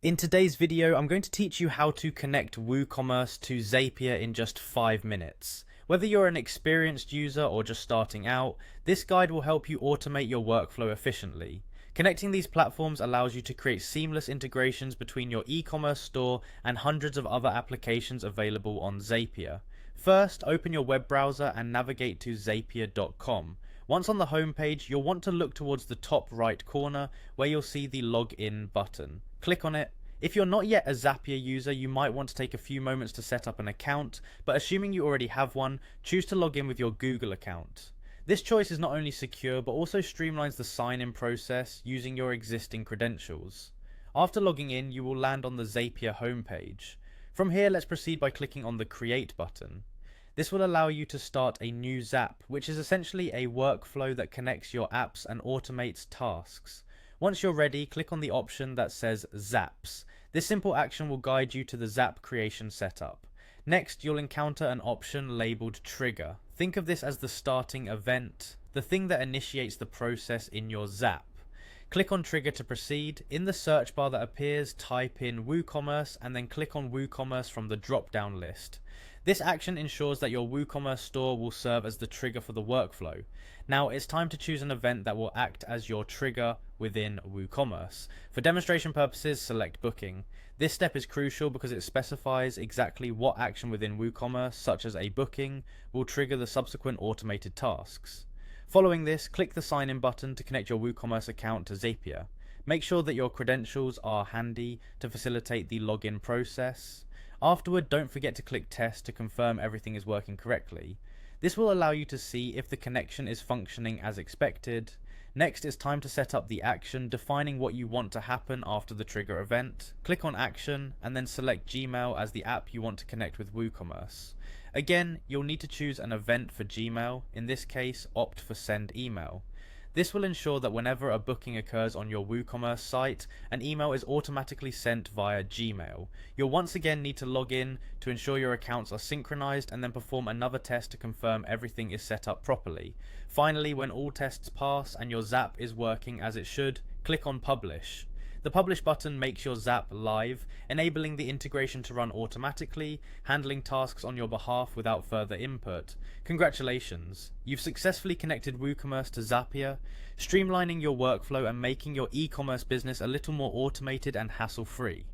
In today's video, I'm going to teach you how to connect Woocommerce to Zapier in just 5 minutes. Whether you're an experienced user or just starting out, this guide will help you automate your workflow efficiently. Connecting these platforms allows you to create seamless integrations between your e-commerce store and hundreds of other applications available on Zapier. First, open your web browser and navigate to zapier.com. Once on the home page, you'll want to look towards the top right corner where you'll see the login button. Click on it. If you're not yet a Zapier user, you might want to take a few moments to set up an account, but assuming you already have one, choose to log in with your Google account. This choice is not only secure, but also streamlines the sign-in process using your existing credentials. After logging in, you will land on the Zapier homepage. From here, let's proceed by clicking on the Create button. This will allow you to start a new Zap, which is essentially a workflow that connects your apps and automates tasks. Once you're ready, click on the option that says Zaps. This simple action will guide you to the Zap creation setup. Next, you'll encounter an option labeled Trigger. Think of this as the starting event, the thing that initiates the process in your Zap. Click on Trigger to proceed. In the search bar that appears, type in Woocommerce and then click on Woocommerce from the drop-down list. This action ensures that your Woocommerce store will serve as the trigger for the workflow. Now it's time to choose an event that will act as your trigger within Woocommerce. For demonstration purposes, select Booking. This step is crucial because it specifies exactly what action within Woocommerce, such as a booking, will trigger the subsequent automated tasks. Following this, click the sign in button to connect your Woocommerce account to Zapier. Make sure that your credentials are handy to facilitate the login process. Afterward, don't forget to click Test to confirm everything is working correctly. This will allow you to see if the connection is functioning as expected. Next, it's time to set up the action, defining what you want to happen after the trigger event. Click on Action and then select Gmail as the app you want to connect with Woocommerce. Again, you'll need to choose an event for Gmail. In this case, opt for Send Email. This will ensure that whenever a booking occurs on your Woocommerce site, an email is automatically sent via Gmail. You'll once again need to log in to ensure your accounts are synchronized and then perform another test to confirm everything is set up properly. Finally, when all tests pass and your Zap is working as it should, click on Publish. The Publish button makes your Zap live, enabling the integration to run automatically, handling tasks on your behalf without further input. Congratulations! You've successfully connected Woocommerce to Zapier, streamlining your workflow and making your e-commerce business a little more automated and hassle-free.